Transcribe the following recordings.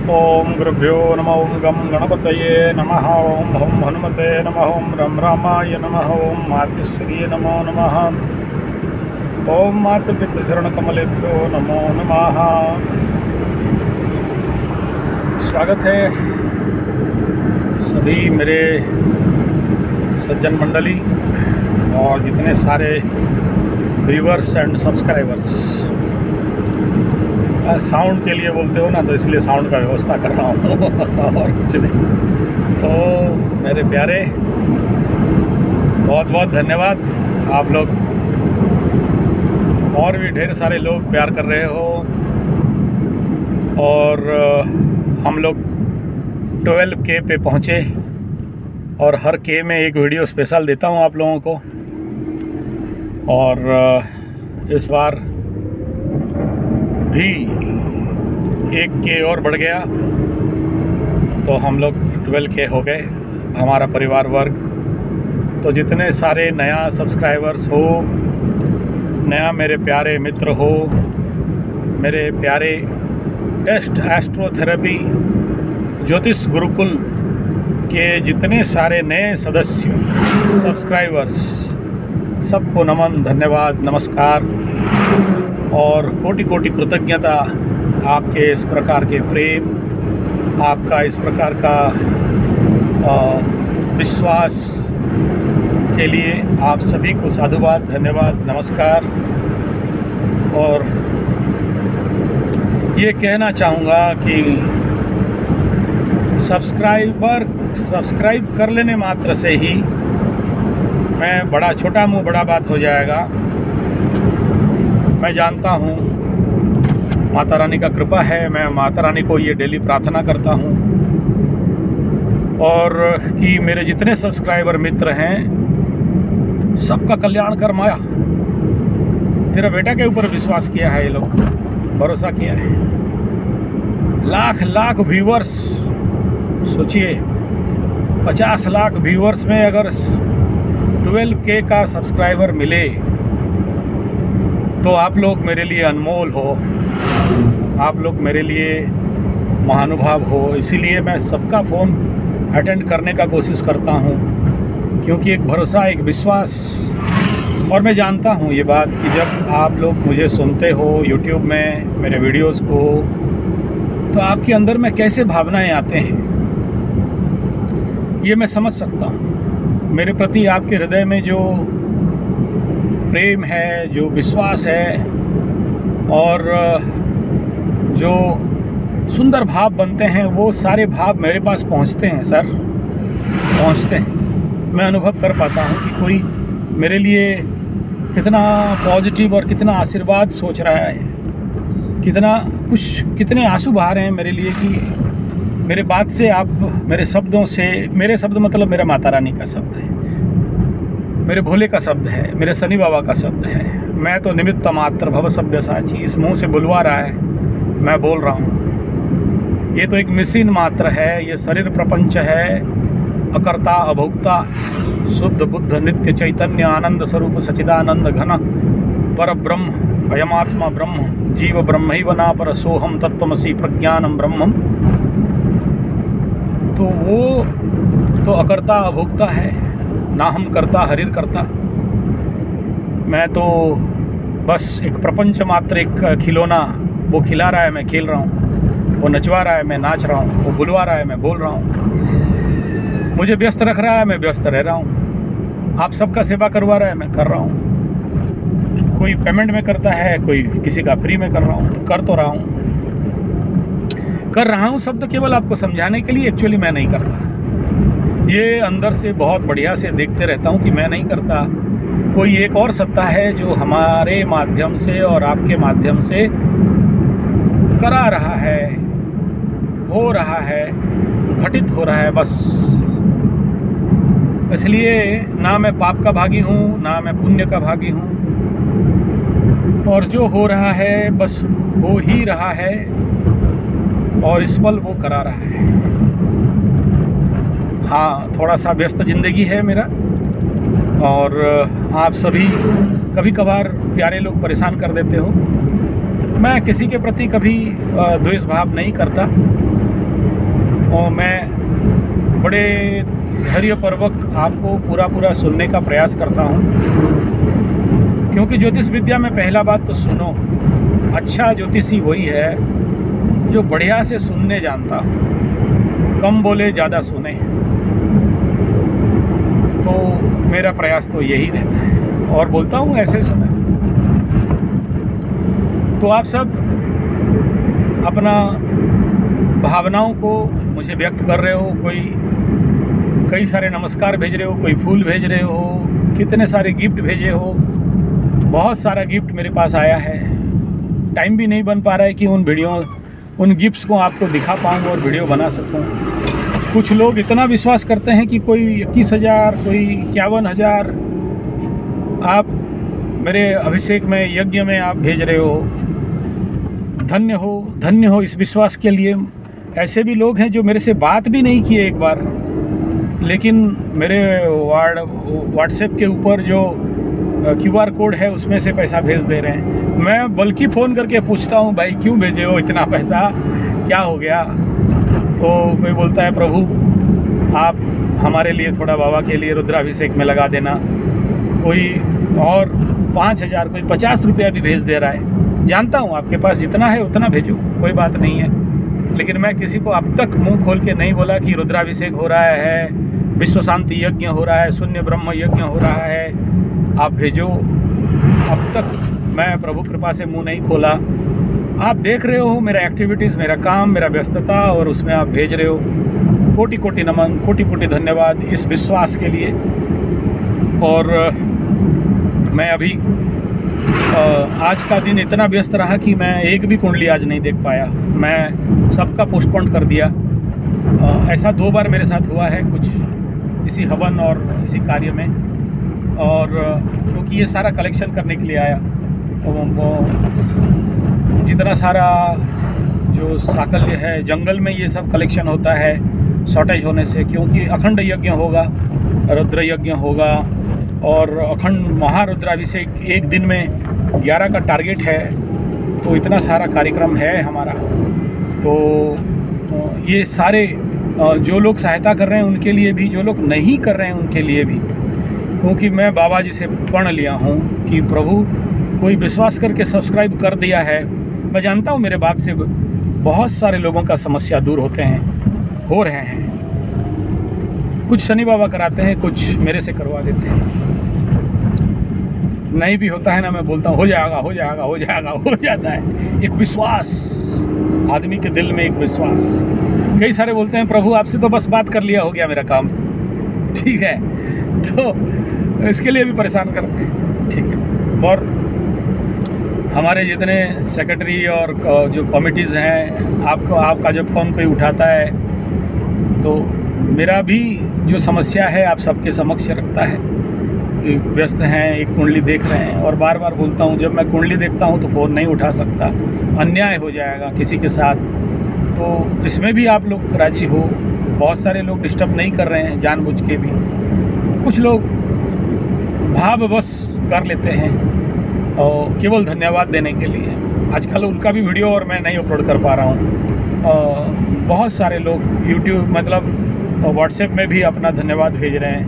ओम गुरुभ्यो नमः। ओम गम गणपतये नमः। ओम हम हनुमते नमः। ओम रम रामाय नमः। ओम मातृश्रिये नमो नमः। ओम मातृपितृचरणकमलेभ्यो नमो नमः। स्वागत है सभी मेरे सज्जन मंडली और जितने सारे व्यूअर्स एंड सब्सक्राइबर्स। साउंड के लिए बोलते हो ना, तो इसलिए साउंड का व्यवस्था कर रहा हूँ और कुछ नहीं। तो मेरे प्यारे, बहुत बहुत धन्यवाद। आप लोग और भी ढेर सारे लोग प्यार कर रहे हो और हम लोग 12K पे पहुँचे और हर K में एक वीडियो स्पेशल देता हूँ आप लोगों को। और इस बार भी 1K और बढ़ गया, तो हम लोग 12K हो गए, हमारा परिवार वर्ग। तो जितने सारे नया सब्सक्राइबर्स हो, नया मेरे प्यारे मित्र हो, मेरे प्यारे टेस्ट एस्ट्रोथेरेपी ज्योतिष गुरुकुल के जितने सारे नए सदस्य सब्सक्राइबर्स, सबको नमन, धन्यवाद, नमस्कार और कोटि कोटि कृतज्ञता। आपके इस प्रकार के प्रेम, आपका इस प्रकार का विश्वास के लिए आप सभी को साधुवाद, धन्यवाद, नमस्कार। और ये कहना चाहूँगा कि सब्सक्राइब कर लेने मात्र से ही मैं बड़ा छोटा मुँह बड़ा बात हो जाएगा। मैं जानता हूँ माता रानी का कृपा है, मैं माता रानी को ये डेली प्रार्थना करता हूँ और कि मेरे जितने सब्सक्राइबर मित्र हैं सबका कल्याण कर माया। तेरा बेटा के ऊपर विश्वास किया है, ये लोग भरोसा किया है। लाख लाख व्यूअर्स, सोचिए 50 लाख व्यूअर्स में अगर 12K का सब्सक्राइबर मिले तो आप लोग मेरे लिए अनमोल हो, आप लोग मेरे लिए महानुभाव हो। इसीलिए मैं सबका फ़ोन अटेंड करने का कोशिश करता हूँ, क्योंकि एक भरोसा, एक विश्वास। और मैं जानता हूँ ये बात कि जब आप लोग मुझे सुनते हो यूट्यूब में मेरे वीडियोस को, तो आपके अंदर में कैसे भावनाएं आते हैं ये मैं समझ सकता हूँ। मेरे प्रति आपके हृदय में जो प्रेम है, जो विश्वास है और जो सुंदर भाव बनते हैं, वो सारे भाव मेरे पास पहुंचते हैं सर, पहुंचते हैं। मैं अनुभव कर पाता हूं कि कोई मेरे लिए कितना पॉजिटिव और कितना आशीर्वाद सोच रहा है, कितने आंसू बहा रहे हैं मेरे लिए कि मेरे बात से, आप मेरे शब्दों से, मेरे शब्द मतलब मेरा माता रानी का शब्द है, मेरे भोले का शब्द है, मेरे शनि बाबा का शब्द है। मैं तो निमित्त मात्र भव सव्यसाची, इस मुंह से बुलवा रहा है, मैं बोल रहा हूँ। ये तो एक मशीन मात्र है, ये शरीर प्रपंच है, अकर्ता अभोक्ता, शुद्ध बुद्ध नित्य चैतन्य आनंद स्वरूप सचिदानंद घन पर ब्रह्म, अयमात्मा ब्रह्म, जीव ब्रह्मैव नापर सोहम तत्त्वमसि प्रज्ञानम ब्रह्मम। तो वो तो अकर्ता अभोक्ता है, ना हम करता हरिर करता। मैं तो बस एक प्रपंच मात्र, एक खिलौना। वो खिला रहा है, मैं खेल रहा हूँ, वो नचवा रहा है, मैं नाच रहा हूँ, वो बुलवा रहा है, मैं बोल रहा हूँ, मुझे व्यस्त रख रहा है, मैं व्यस्त रह रहा हूँ, आप सबका सेवा करवा रहा है, मैं कर रहा हूँ। कोई पेमेंट में करता है, कोई किसी का फ्री में कर रहा हूँ, कर तो रहा हूँ। कर रहा हूँ शब्द केवल आपको समझाने के लिए, एक्चुअली मैं नहीं करता। ये अंदर से बहुत बढ़िया से देखते रहता हूँ कि मैं नहीं करता। कोई एक और सत्ता है जो हमारे माध्यम से और आपके माध्यम से करा रहा है, हो रहा है, घटित हो रहा है। बस इसलिए ना मैं पाप का भागी हूँ, ना मैं पुण्य का भागी हूँ, और जो हो रहा है बस हो ही रहा है और इस पल वो करा रहा है। हाँ, थोड़ा सा व्यस्त ज़िंदगी है मेरा, और आप सभी कभी कभार प्यारे लोग परेशान कर देते हो। मैं किसी के प्रति कभी द्वेष भाव नहीं करता, और मैं बड़े धैर्यपूर्वक आपको पूरा सुनने का प्रयास करता हूँ, क्योंकि ज्योतिष विद्या में पहला बात तो सुनो। अच्छा ज्योतिषी वही है जो बढ़िया से सुनने जानता हो, कम बोले ज़्यादा सुने। तो मेरा प्रयास तो यही रहता है और बोलता हूँ ऐसे समय। तो आप सब अपना भावनाओं को मुझे व्यक्त कर रहे हो, कोई कई सारे नमस्कार भेज रहे हो, कोई फूल भेज रहे हो, कितने सारे गिफ्ट भेजे हो। बहुत सारा गिफ्ट मेरे पास आया है। टाइम भी नहीं बन पा रहा है कि उन गिफ्ट्स को आपको दिखा पाऊँ और वीडियो बना सकूँ। कुछ लोग इतना विश्वास करते हैं कि कोई 21,000, कोई 51,000 आप मेरे अभिषेक में, यज्ञ में आप भेज रहे हो। धन्य हो इस विश्वास के लिए। ऐसे भी लोग हैं जो मेरे से बात भी नहीं किए एक बार, लेकिन मेरे व्हाट्सएप के ऊपर जो QR कोड है उसमें से पैसा भेज दे रहे हैं। मैं बल्कि फ़ोन करके पूछता हूँ, भाई क्यों भेजे हो इतना पैसा, क्या हो गया? तो कोई बोलता है, प्रभु आप हमारे लिए थोड़ा बाबा के लिए रुद्राभिषेक में लगा देना। कोई और 5,000, कोई 50 रुपया भी भेज दे रहा है। जानता हूँ आपके पास जितना है उतना भेजो, कोई बात नहीं है। लेकिन मैं किसी को अब तक मुंह खोल के नहीं बोला कि रुद्राभिषेक हो रहा है, विश्व शांति यज्ञ हो रहा है, शून्य ब्रह्म यज्ञ हो रहा है, आप भेजो। अब तक मैं प्रभु कृपा से मुंह नहीं खोला। आप देख रहे हो मेरा एक्टिविटीज़, मेरा काम, मेरा व्यस्तता, और उसमें आप भेज रहे हो। कोटि कोटि नमन, कोटि कोटि धन्यवाद इस विश्वास के लिए। और मैं अभी आज का दिन इतना व्यस्त रहा कि मैं एक भी कुंडली आज नहीं देख पाया। मैं सबका पोस्टपोन कर दिया। ऐसा 2 बार मेरे साथ हुआ है, कुछ इसी हवन और इसी कार्य में। और क्योंकि ये सारा कलेक्शन करने के लिए आया, तो जितना सारा जो साकल्य है, जंगल में ये सब कलेक्शन होता है शॉर्टेज होने से, क्योंकि अखंड यज्ञ होगा, रुद्र यज्ञ होगा और अखंड महारुद्राभिषेक एक दिन में 11 का टारगेट है। तो इतना सारा कार्यक्रम है हमारा। तो ये सारे जो लोग सहायता कर रहे हैं उनके लिए भी, जो लोग नहीं कर रहे हैं उनके लिए भी, क्योंकि मैं बाबा जी से पढ़ लिया हूँ कि प्रभु कोई विश्वास करके सब्सक्राइब कर दिया है। मैं जानता हूँ मेरे बात से बहुत सारे लोगों का समस्या दूर हो रहे हैं। कुछ शनि बाबा कराते हैं, कुछ मेरे से करवा देते हैं। नहीं भी होता है ना, मैं बोलता हूँ हो जाएगा, हो जाएगा, हो जाएगा, हो जाता है। एक विश्वास, आदमी के दिल में एक विश्वास। कई सारे बोलते हैं प्रभु आपसे तो बस बात कर लिया, हो गया मेरा काम, ठीक है। तो इसके लिए भी परेशान करते हैं, ठीक है। और हमारे जितने सेक्रेटरी और जो कमिटीज़ हैं, आपका जब फ़ोन कोई उठाता है तो मेरा भी जो समस्या है आप सबके समक्ष रखता है। व्यस्त हैं, एक कुंडली देख रहे हैं, और बार बार बोलता हूँ जब मैं कुंडली देखता हूँ तो फ़ोन नहीं उठा सकता, अन्याय हो जाएगा किसी के साथ। तो इसमें भी आप लोग राजी हो। बहुत सारे लोग डिस्टर्ब नहीं कर रहे हैं जानबूझ के भी, कुछ लोग भाववश कर लेते हैं और केवल धन्यवाद देने के लिए। आजकल उनका भी वीडियो और मैं नहीं अपलोड कर पा रहा हूँ। बहुत सारे लोग यूट्यूब मतलब व्हाट्सएप में भी अपना धन्यवाद भेज रहे हैं।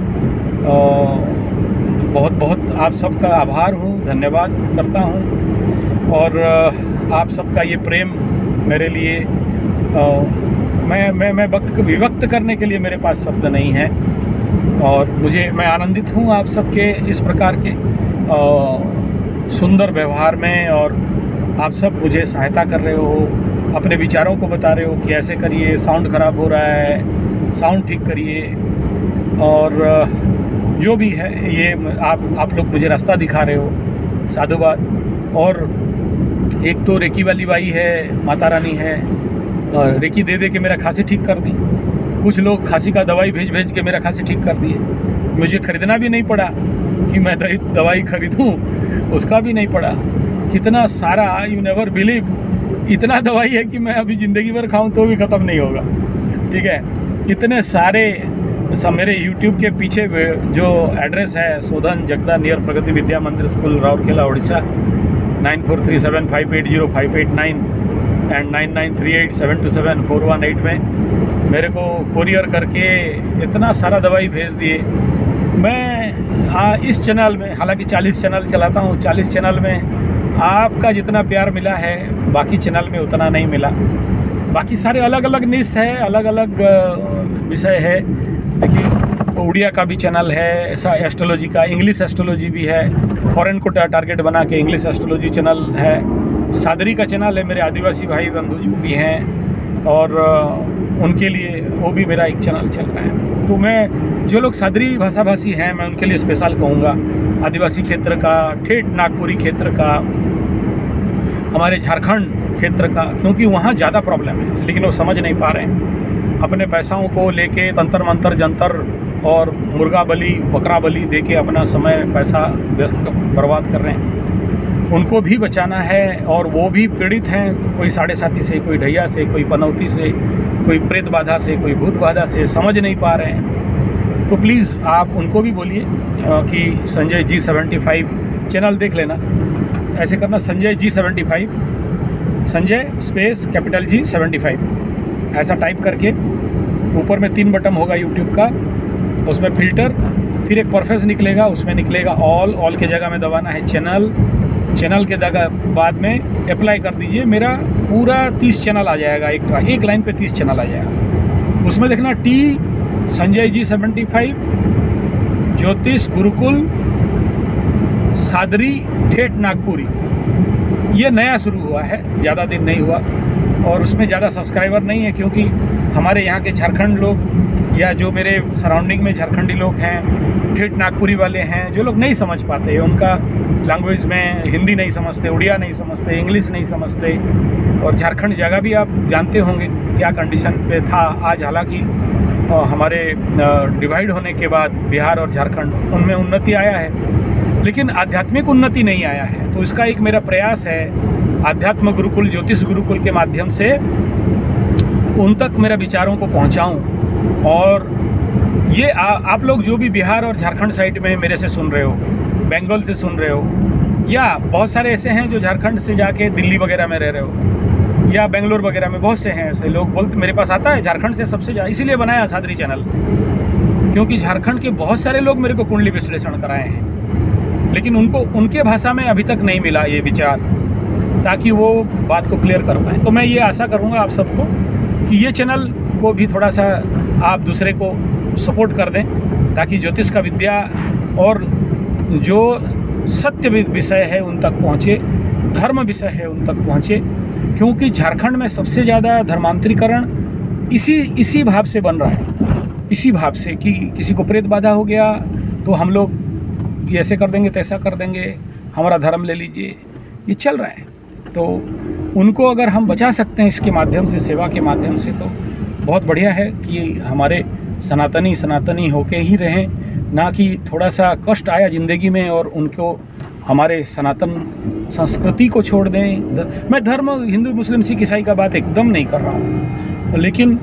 बहुत बहुत आप सबका आभार हूँ, धन्यवाद करता हूँ। और आप सबका ये प्रेम मेरे लिए मैं विभक्त करने के लिए मेरे पास शब्द नहीं है। और मैं आनंदित हूँ आप सबके इस प्रकार के सुंदर व्यवहार में। और आप सब मुझे सहायता कर रहे हो, अपने विचारों को बता रहे हो कि ऐसे करिए, साउंड ख़राब हो रहा है, साउंड ठीक करिए। और जो भी है ये आप लोग मुझे रास्ता दिखा रहे हो, साधुवाद। और एक तो रेकी वाली बाई है, माता रानी है, रेकी दे के मेरा खांसी ठीक कर दी। कुछ लोग खांसी का दवाई भेज के मेरा खांसी ठीक कर दिए। मुझे ख़रीदना भी नहीं पड़ा कि मैं दवाई ख़रीदूँ, उसका भी नहीं पड़ा। कितना सारा, यू नेवर बिलीव, इतना दवाई है कि मैं अभी ज़िंदगी भर खाऊं तो भी ख़त्म नहीं होगा, ठीक है। इतने सारे मेरे YouTube के पीछे जो एड्रेस है, शोधन जगदा नियर प्रगति विद्या मंदिर स्कूल, राउरकेला, उड़ीसा 9437580589 एंड 9938727418 में मेरे को कोरियर करके इतना सारा दवाई भेज दिए। मैं इस चैनल में हालांकि 40 चैनल चलाता हूँ, 40 चैनल में आपका जितना प्यार मिला है बाकी चैनल में उतना नहीं मिला। बाकी सारे अलग अलग निश है, अलग अलग विषय है। देखिए उड़िया का भी चैनल है, ऐसा एस्ट्रोलॉजी का, इंग्लिश एस्ट्रोलॉजी भी है, फॉरेन को टारगेट बना के इंग्लिश एस्ट्रोलॉजी चैनल है, सादरी का चैनल है, मेरे आदिवासी भाई बंधु जी भी हैं और उनके लिए वो भी मेरा एक चैनल चल रहा है। तो मैं जो लोग सादरी भाषाभाषी हैं मैं उनके लिए स्पेशल कहूँगा, आदिवासी क्षेत्र का, ठेठ नागपुरी क्षेत्र का, हमारे झारखंड क्षेत्र का, क्योंकि वहाँ ज़्यादा प्रॉब्लम है लेकिन वो समझ नहीं पा रहे हैं। अपने पैसाओं को लेके तंत्र मंत्र जंतर और मुर्गा बलि बकरा बलि दे के अपना समय पैसा व्यस्त बर्बाद कर रहे हैं। उनको भी बचाना है और वो भी पीड़ित हैं, कोई साढ़े साथी से, कोई ढैया से, कोई पनौती से, कोई प्रेत बाधा से, कोई भूत बाधा से, समझ नहीं पा रहे हैं। तो प्लीज़ आप उनको भी बोलिए कि संजय G75 चैनल देख लेना। ऐसे करना Sanjay G75, Sanjay space capital G75 ऐसा टाइप करके ऊपर में 3 बटन होगा यूट्यूब का, उसमें फिल्टर, फिर एक परफेस निकलेगा, उसमें निकलेगा ऑल के जगह में दबाना है चैनल के जगह बाद में अप्लाई कर दीजिए। मेरा पूरा 30 चैनल आ जाएगा, एक लाइन पे 30 चैनल आ जाएगा। उसमें देखना संजय G75 ज्योतिष गुरुकुल सादरी ठेठ नागपुरी, ये नया शुरू हुआ है, ज़्यादा दिन नहीं हुआ और उसमें ज़्यादा सब्सक्राइबर नहीं है, क्योंकि हमारे यहाँ के झारखंड लोग या जो मेरे सराउंडिंग में झारखंडी लोग हैं, ठेठ नागपुरी वाले हैं, जो लोग नहीं समझ पाते, उनका लैंग्वेज में हिंदी नहीं समझते, उड़िया नहीं समझते, इंग्लिश नहीं समझते। और झारखंड जगह भी आप जानते होंगे क्या कंडीशन पे था। आज हालांकि हमारे डिवाइड होने के बाद बिहार और झारखंड, उनमें उन्नति आया है लेकिन आध्यात्मिक उन्नति नहीं आया है। तो इसका एक मेरा प्रयास है आध्यात्म गुरुकुल, ज्योतिष गुरुकुल के माध्यम से उन तक मेरे विचारों को पहुंचाऊं। और ये आप लोग जो भी बिहार और झारखंड साइड में मेरे से सुन रहे हो, बंगाल से सुन रहे हो, या बहुत सारे ऐसे हैं जो झारखंड से जाके दिल्ली वगैरह में रह रहे हो, या बेंगलोर वगैरह में बहुत से हैं ऐसे लोग, बोलते मेरे पास आता है झारखंड से सबसे ज़्यादा, इसीलिए बनाया सादरी चैनल, क्योंकि झारखंड के बहुत सारे लोग मेरे को कुंडली विश्लेषण कराए हैं, लेकिन उनको उनके भाषा में अभी तक नहीं मिला ये विचार, ताकि वो बात को क्लियर कर पाएँ। तो मैं ये आशा करूँगा आप सबको कि ये चैनल को भी थोड़ा सा आप दूसरे को सपोर्ट कर दें, ताकि ज्योतिष का विद्या और जो सत्य विषय है उन तक पहुँचे, धर्म विषय है उन तक पहुँचे, क्योंकि झारखंड में सबसे ज़्यादा धर्मांतरीकरण इसी भाव से बन रहा है, इसी भाव से कि किसी को प्रेत बाधा हो गया तो हम लोग ऐसे कर देंगे, तैसा कर देंगे, हमारा धर्म ले लीजिए, ये चल रहा है। तो उनको अगर हम बचा सकते हैं इसके माध्यम से, सेवा के माध्यम से, तो बहुत बढ़िया है कि हमारे सनातनी होके ही रहें, ना कि थोड़ा सा कष्ट आया ज़िंदगी में और उनको हमारे सनातन संस्कृति को छोड़ दें। मैं धर्म हिंदू मुस्लिम सिख ईसाई का बात एकदम नहीं कर रहा हूँ, लेकिन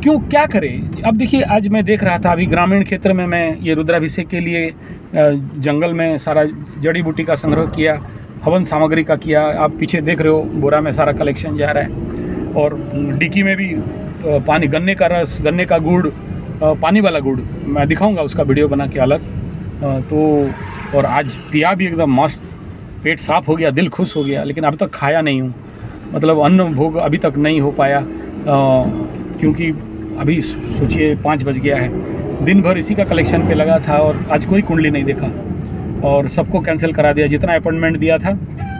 क्यों, क्या करें। अब देखिए, आज मैं देख रहा था, अभी ग्रामीण क्षेत्र में मैं ये रुद्राभिषेक के लिए जंगल में सारा जड़ी बूटी का संग्रह किया, हवन सामग्री का किया। आप पीछे देख रहे हो बोरा में सारा कलेक्शन जा रहा है, और डिक्की में भी पानी, गन्ने का रस, गन्ने का गुड़, पानी वाला गुड़, मैं दिखाऊंगा उसका वीडियो बना के अलग। तो और आज पिया भी एकदम मस्त, पेट साफ़ हो गया, दिल खुश हो गया। लेकिन अभी तक खाया नहीं हूँ, मतलब अन्न भोग अभी तक नहीं हो पाया, क्योंकि अभी सोचिए 5 बज गया है। दिन भर इसी का कलेक्शन पे लगा था और आज कोई कुंडली नहीं देखा और सबको कैंसिल करा दिया। जितना अपॉइंटमेंट दिया था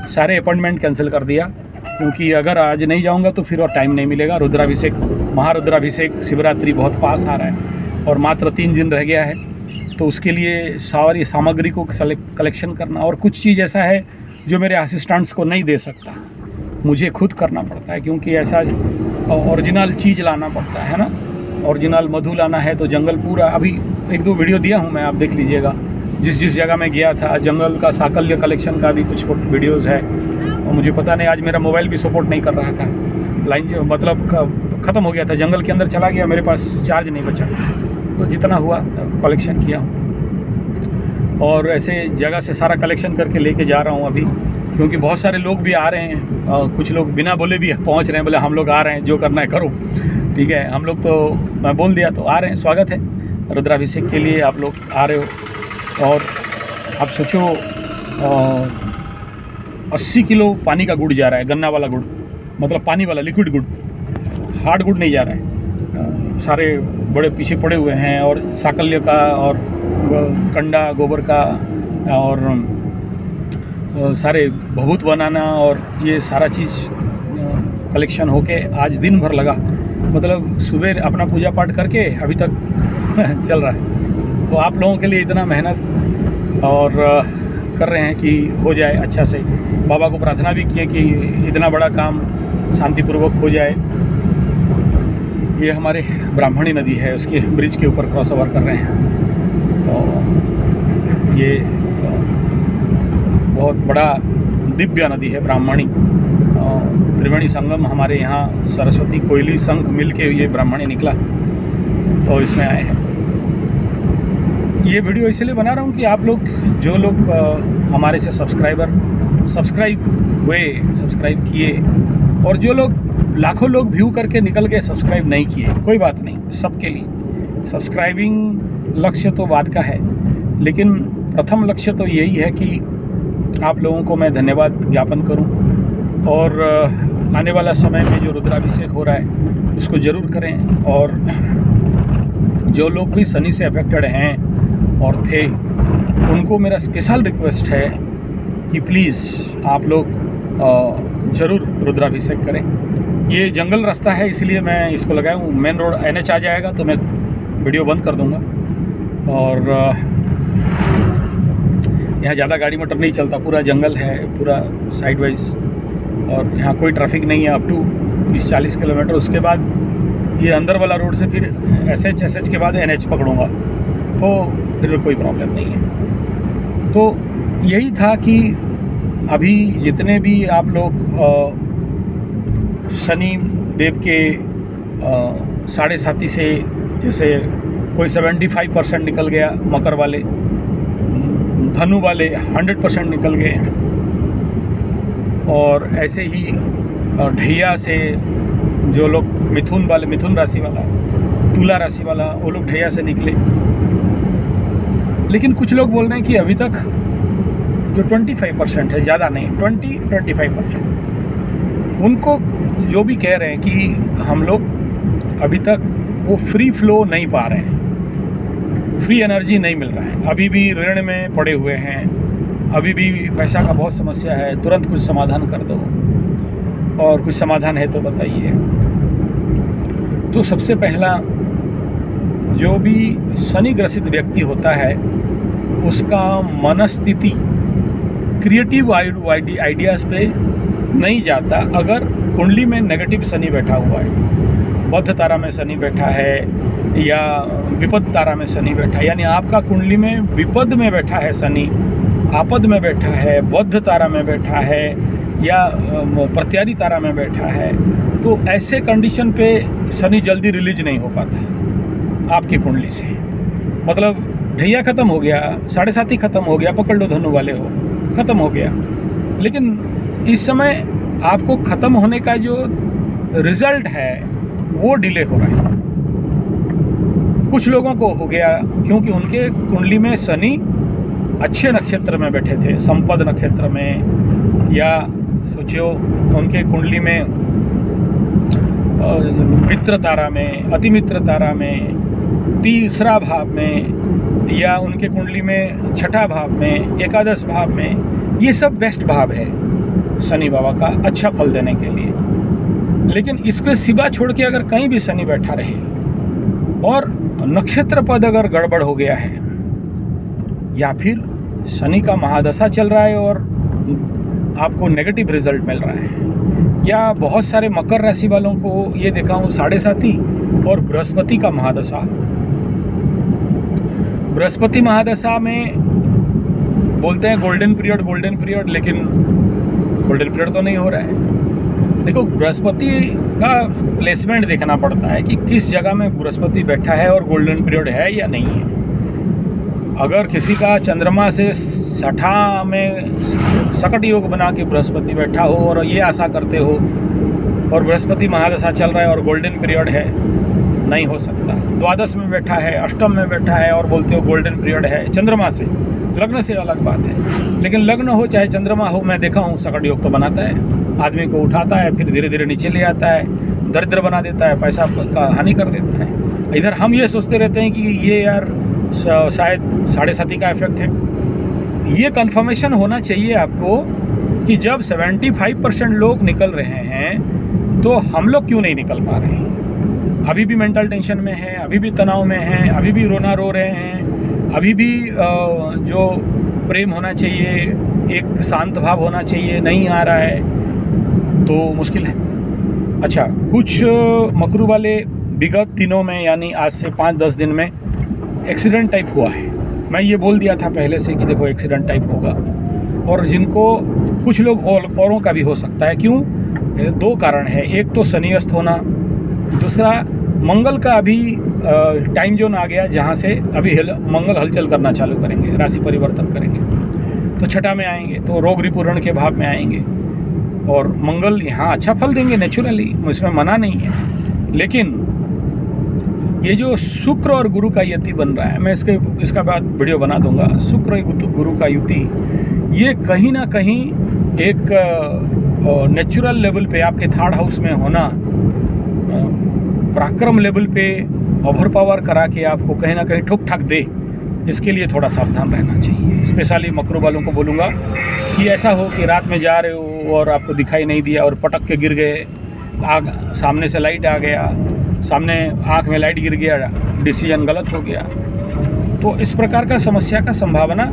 सारे अपॉइंटमेंट कैंसिल कर दिया, क्योंकि अगर आज नहीं जाऊंगा तो फिर और टाइम नहीं मिलेगा। रुद्राभिषेक, महारुद्राभिषेक, शिवरात्रि बहुत पास आ रहा है और मात्र 3 दिन रह गया है, तो उसके लिए सारी सामग्री को कलेक्शन करना। और कुछ चीज़ ऐसा है जो मेरे असिस्टेंट्स को नहीं दे सकता, मुझे खुद करना पड़ता है, क्योंकि ऐसा ओरिजिनल चीज़ लाना पड़ता है ना। ओरिजिनल मधु लाना है तो जंगल पूरा, अभी 1-2 वीडियो दिया हूँ मैं, आप देख लीजिएगा। जिस जगह मैं गया था, जंगल का साकल्य कलेक्शन का भी कुछ वीडियोज़ है। और मुझे पता नहीं, आज मेरा मोबाइल भी सपोर्ट नहीं कर रहा था, लाइन मतलब ख़त्म हो गया था, जंगल के अंदर चला गया, मेरे पास चार्ज नहीं बचा, तो जितना हुआ कलेक्शन किया। और ऐसे जगह से सारा कलेक्शन करके लेके जा रहा हूँ अभी, क्योंकि बहुत सारे लोग भी आ रहे हैं, कुछ लोग बिना बोले भी पहुँच रहे हैं, बोले हम लोग आ रहे हैं, जो करना है करो। ठीक है, हम लोग तो मैं बोल दिया तो आ रहे हैं, स्वागत है रुद्राभिषेक के लिए आप लोग आ रहे हो। और आप सोचो 80 किलो पानी का गुड़ जा रहा है, गन्ना वाला गुड़, मतलब पानी वाला लिक्विड गुड़, हार्ड गुड़ नहीं जा रहा है। सारे बड़े पीछे पड़े हुए हैं और साकल्य का और कंडा गोबर का और सारे भभूत बनाना और ये सारा चीज़ कलेक्शन होके आज दिन भर लगा, मतलब सुबह अपना पूजा पाठ करके अभी तक चल रहा है। तो आप लोगों के लिए इतना मेहनत और कर रहे हैं कि हो जाए अच्छा से। बाबा को प्रार्थना भी किए कि इतना बड़ा काम शांतिपूर्वक हो जाए। ये हमारे ब्राह्मणी नदी है, उसके ब्रिज के ऊपर क्रॉस ओवर कर रहे हैं। तो ये बहुत बड़ा दिव्य नदी है ब्राह्मणी। त्रिवेणी संगम हमारे यहाँ सरस्वती कोयली संघ मिल के ये ब्राह्मणी निकला, तो इसमें आए हैं। ये वीडियो इसलिए बना रहा हूँ कि आप लोग जो लोग हमारे से सब्सक्राइब किए, और जो लोग लाखों लोग व्यू करके निकल गए सब्सक्राइब नहीं किए, कोई बात नहीं, सबके लिए सब्सक्राइबिंग लक्ष्य तो बात का है, लेकिन प्रथम लक्ष्य तो यही है कि आप लोगों को मैं धन्यवाद ज्ञापन करूं। और आने वाला समय में जो रुद्राभिषेक हो रहा है उसको ज़रूर करें। और जो लोग भी शनि से अफेक्टेड हैं और थे, उनको मेरा स्पेशल रिक्वेस्ट है कि प्लीज़ आप लोग ज़रूर रुद्राभिषेक करें। ये जंगल रास्ता है इसलिए मैं इसको लगाया हूँ। मेन रोड NH आ जाएगा तो मैं वीडियो बंद कर दूँगा। और यहाँ ज़्यादा गाड़ी मोटर नहीं चलता, पूरा जंगल है, पूरा साइड वाइज, और यहाँ कोई ट्रैफिक नहीं है अप टू 30-40 किलोमीटर। उसके बाद ये अंदर वाला रोड से फिर SH के बाद NH पकड़ूँगा, तो फिर कोई प्रॉब्लम नहीं है। तो यही था कि अभी जितने भी आप लोग शनि देव के 7.5 से, जैसे कोई 75% निकल गया, मकर वाले, धनु वाले 100% निकल गए, और ऐसे ही ढैया से जो लोग मिथुन राशि वाला, तुला राशि वाला, वो लोग ढैया से निकले। लेकिन कुछ लोग बोल रहे हैं कि अभी तक जो 25% है, ज़्यादा नहीं, 20-25%, उनको जो भी कह रहे हैं कि हम लोग अभी तक वो फ्री फ्लो नहीं पा रहे हैं, फ्री एनर्जी नहीं मिल रहा है, अभी भी ऋण में पड़े हुए हैं, अभी भी पैसा का बहुत समस्या है, तुरंत कुछ समाधान कर दो, और कुछ समाधान है तो बताइए। तो सबसे पहला, जो भी शनि ग्रसित व्यक्ति होता है उसका मनस्थिति क्रिएटिव आइडियाज़ पे नहीं जाता अगर कुंडली में नेगेटिव शनि बैठा हुआ है। बद्ध तारा में शनि बैठा है या विपद तारा में शनि बैठा है, यानी आपका कुंडली में विपद में बैठा है शनि, आपद में बैठा है, बद्ध तारा में बैठा है, या प्रत्यारी तारा में बैठा है, तो ऐसे कंडीशन पे शनि जल्दी रिलीज नहीं हो पाता आपकी कुंडली से। मतलब ढैया ख़त्म हो गया, 7.5 ख़त्म हो गया, पकड़ लो धनु वाले हो, ख़त्म हो गया। लेकिन इस समय आपको ख़त्म होने का जो रिज़ल्ट है वो डिले हो रहा है। कुछ लोगों को हो गया क्योंकि उनके कुंडली में शनि अच्छे नक्षत्र में बैठे थे, संपद नक्षत्र में, या सोचियो उनके कुंडली में मित्र तारा में, अतिमित्र तारा में, तीसरा भाव में, या उनके कुंडली में छठा भाव में, एकादश भाव में, ये सब बेस्ट भाव है शनि बाबा का अच्छा फल देने के लिए। लेकिन इसके सिवा छोड़ के अगर कहीं भी शनि बैठा रहे और नक्षत्र पद अगर गड़बड़ हो गया है, या फिर शनि का महादशा चल रहा है और आपको नेगेटिव रिजल्ट मिल रहा है, या बहुत सारे मकर राशि वालों को ये देखा हूँ 7.5 और बृहस्पति का महादशा। बृहस्पति महादशा में बोलते हैं गोल्डन पीरियड, लेकिन गोल्डन पीरियड तो नहीं हो रहा है। देखो, बृहस्पति का प्लेसमेंट देखना पड़ता है कि किस जगह में बृहस्पति बैठा है और गोल्डन पीरियड है या नहीं है। अगर किसी का चंद्रमा से सठा में सकट योग बना के बृहस्पति बैठा हो और ये आशा करते हो और बृहस्पति महादशा चल रहा है और गोल्डन पीरियड है, नहीं हो सकता। द्वादश में बैठा है, अष्टम में बैठा है और बोलते हो गोल्डन पीरियड है। चंद्रमा से, लग्न से अलग बात है। लेकिन लग्न हो चाहे चंद्रमा हो, मैं देखा हूँ सकट योग तो बनाता है, आदमी को उठाता है, फिर धीरे धीरे नीचे ले आता है, दरिद्र बना देता है, पैसा का हानि कर देता है। इधर हम ये सोचते रहते हैं कि ये यार शायद 7.5 का इफेक्ट है। ये कन्फर्मेशन होना चाहिए आपको कि जब 75% लोग निकल रहे हैं तो हम लोग क्यों नहीं निकल पा रहे हैं। अभी भी मेंटल टेंशन में है, अभी भी तनाव में है, अभी भी रोना रो रहे हैं, अभी भी जो प्रेम होना चाहिए, एक शांत भाव होना चाहिए, नहीं आ रहा है, तो मुश्किल है। अच्छा, कुछ मकरू वाले विगत दिनों में यानी आज से 5-10 दिन में एक्सीडेंट टाइप हुआ है। मैं ये बोल दिया था पहले से कि देखो एक्सीडेंट टाइप होगा, और जिनको कुछ लोग औरों का भी हो सकता है। क्यों? 2 कारण है। एक तो शनि अस्त होना, दूसरा मंगल का अभी टाइम जोन आ गया जहाँ से अभी मंगल हलचल करना चालू करेंगे, राशि परिवर्तन करेंगे, तो छठा में आएंगे, तो रोग रिपूरण के भाव में आएंगे और मंगल यहाँ अच्छा फल देंगे नेचुरली, इसमें मना नहीं है। लेकिन ये जो शुक्र और गुरु का युति बन रहा है, मैं इसका बाद वीडियो बना दूंगा। शुक्र गुरु का युति, ये कहीं ना कहीं एक नेचुरल लेवल पे आपके 3rd हाउस में होना, पराक्रम लेवल पे ओवर पावर करा के आपको कहीं ना कहीं ठोक ठाक दे, इसके लिए थोड़ा सावधान रहना चाहिए। स्पेशली मकरू वालों को बोलूँगा कि ऐसा हो कि रात में जा रहे हो और आपको दिखाई नहीं दिया और पटक के गिर गए, आग सामने से लाइट आ गया, सामने आँख में लाइट गिर गया, डिसीजन गलत हो गया, तो इस प्रकार का समस्या का संभावना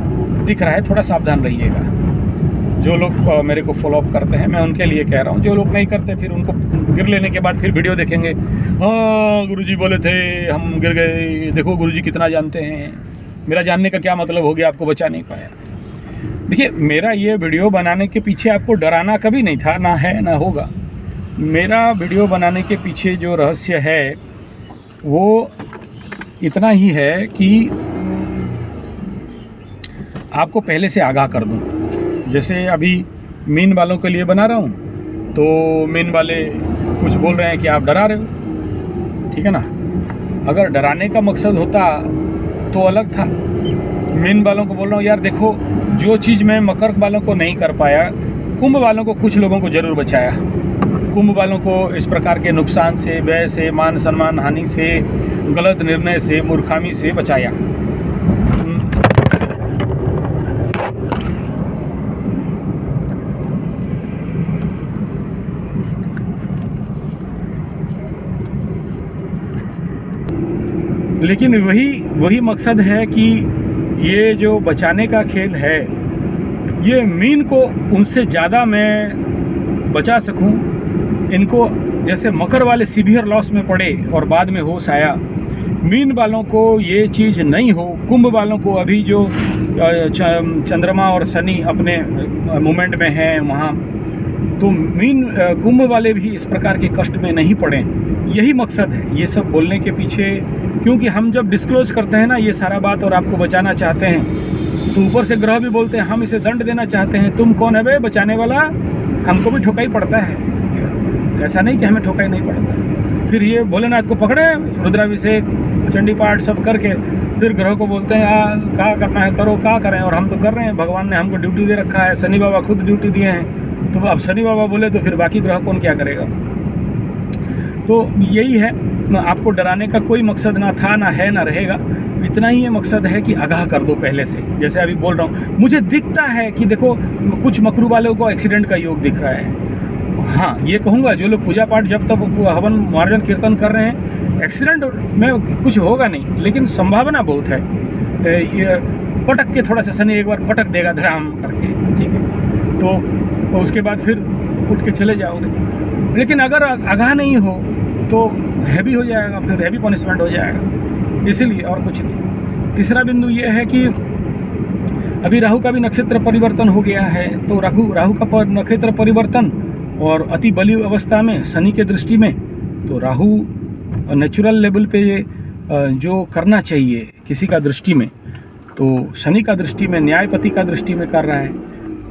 दिख रहा है। थोड़ा सावधान रहिएगा। जो लोग मेरे को फॉलोअप करते हैं, मैं उनके लिए कह रहा हूँ। जो लोग नहीं करते फिर उनको गिर लेने के बाद फिर वीडियो देखेंगे, हाँ गुरुजी बोले थे हम गिर गए, देखो गुरुजी कितना जानते हैं। मेरा जानने का क्या मतलब हो गया, आपको बचा नहीं पाया। देखिए, मेरा ये वीडियो बनाने के पीछे आपको डराना कभी नहीं था, ना है ना होगा। मेरा वीडियो बनाने के पीछे जो रहस्य है वो इतना ही है कि आपको पहले से आगाह कर दूं। जैसे अभी मीन वालों के लिए बना रहा हूं, तो मीन वाले कुछ बोल रहे हैं कि आप डरा रहे हो, ठीक है ना। अगर डराने का मकसद होता तो अलग था। मीन वालों को बोल रहा हूँ, यार देखो, जो चीज़ मैं मकर वालों को नहीं कर पाया, कुंभ वालों को कुछ लोगों को ज़रूर बचाया। कुंभ वालों को इस प्रकार के नुकसान से, व्यय से, मान सम्मान हानि से, गलत निर्णय से, मूर्खामी से बचाया। लेकिन वही मकसद है कि ये जो बचाने का खेल है, ये मीन को उनसे ज़्यादा मैं बचा सकूं। इनको जैसे मकर वाले सीवियर लॉस में पड़े और बाद में होश आया, मीन वालों को ये चीज़ नहीं हो। कुंभ वालों को अभी जो चंद्रमा और शनि अपने मूवमेंट में हैं वहाँ, तो मीन कुंभ वाले भी इस प्रकार के कष्ट में नहीं पड़ें। यही मकसद है ये सब बोलने के पीछे। क्योंकि हम जब डिस्क्लोज करते हैं ना ये सारा बात और आपको बचाना चाहते हैं, तो ऊपर से ग्रह भी बोलते हैं हम इसे दंड देना चाहते हैं। तुम कौन है बे बचाने वाला? हमको भी ठोकाई पड़ता है, ऐसा नहीं कि हमें ठोकाई नहीं पड़ता। फिर ये भोलेनाथ को पकड़े, रुद्राभिषेक, चंडी पाठ सब करके फिर ग्रह को बोलते हैं क्या करना है करो, क्या करें, और हम तो कर रहे हैं। भगवान ने हमको ड्यूटी दे रखा है, शनि बाबा खुद ड्यूटी दिए हैं, तो अब शनि बाबा बोले तो फिर बाकी ग्रह कौन क्या करेगा। तो यही है, आपको डराने का कोई मकसद ना था, ना है, ना रहेगा। इतना ही ये मकसद है कि आगाह कर दो पहले से। जैसे अभी बोल रहा हूँ, मुझे दिखता है कि देखो कुछ मकरू वालों को एक्सीडेंट का योग दिख रहा है। हाँ, ये कहूँगा जो लोग पूजा पाठ जब तक हवन मार्जन कीर्तन कर रहे हैं, एक्सीडेंट में कुछ होगा नहीं, लेकिन संभावना बहुत है। ये पटक के थोड़ा सा शनि एक बार पटक देगा धड़ाम करके, ठीक है, तो उसके बाद फिर उठ के चले जाओगे। लेकिन अगर आगाह नहीं हो तो हैवी हो जाएगा, फिर हैवी पनिशमेंट हो जाएगा, इसीलिए और कुछ नहीं। तीसरा बिंदु ये है कि अभी राहु का भी नक्षत्र परिवर्तन हो गया है, तो राहु का नक्षत्र परिवर्तन और अति बली अवस्था में शनि के दृष्टि में, तो राहु नेचुरल लेवल पे जो करना चाहिए किसी का दृष्टि में, तो शनि का दृष्टि में, न्यायपति का दृष्टि में कर रहा है।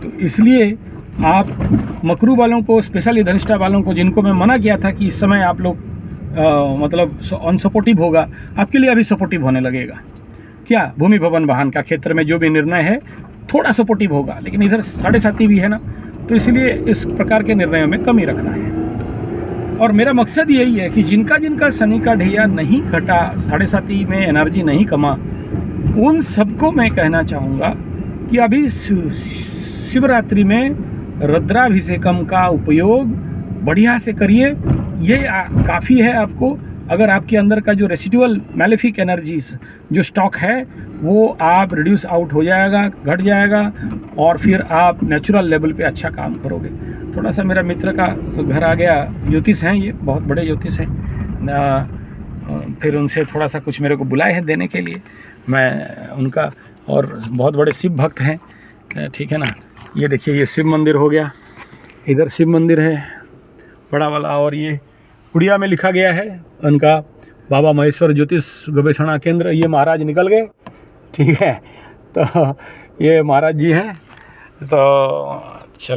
तो इसलिए आप मकरू वालों को, स्पेशली धनिष्ठा वालों को, जिनको मैं मना किया था कि इस समय आप लोग मतलब अनसपोर्टिव होगा, आपके लिए अभी सपोर्टिव होने लगेगा। क्या भूमि भवन वाहन का क्षेत्र में जो भी निर्णय है थोड़ा सपोर्टिव होगा, लेकिन इधर 7.5 भी है ना, तो इसलिए इस प्रकार के निर्णयों में कमी रखना है। और मेरा मकसद यही है कि जिनका जिनका शनि का ढैया नहीं घटा, 7.5 में एनर्जी नहीं कमा, उन सबको मैं कहना चाहूँगा कि अभी शिवरात्रि में रुद्राभिषेकम का उपयोग बढ़िया से करिए। ये काफ़ी है आपको। अगर आपके अंदर का जो रेसिडुअल मैलेफिक एनर्जीज जो स्टॉक है वो आप रिड्यूस आउट हो जाएगा, घट जाएगा, और फिर आप नेचुरल लेवल पे अच्छा काम करोगे। थोड़ा सा मेरा मित्र का घर आ गया, ज्योतिष हैं, ये बहुत बड़े ज्योतिष हैं, फिर उनसे थोड़ा सा कुछ मेरे को बुलाए हैं देने के लिए, मैं उनका, और बहुत बड़े शिव भक्त हैं, ठीक है ना। ये देखिए, ये शिव मंदिर हो गया, इधर शिव मंदिर है बड़ा वाला, और ये उड़िया में लिखा गया है उनका बाबा महेश्वर ज्योतिष गवेषणा केंद्र। ये महाराज निकल गए, ठीक है, तो ये महाराज जी हैं। तो चलिए।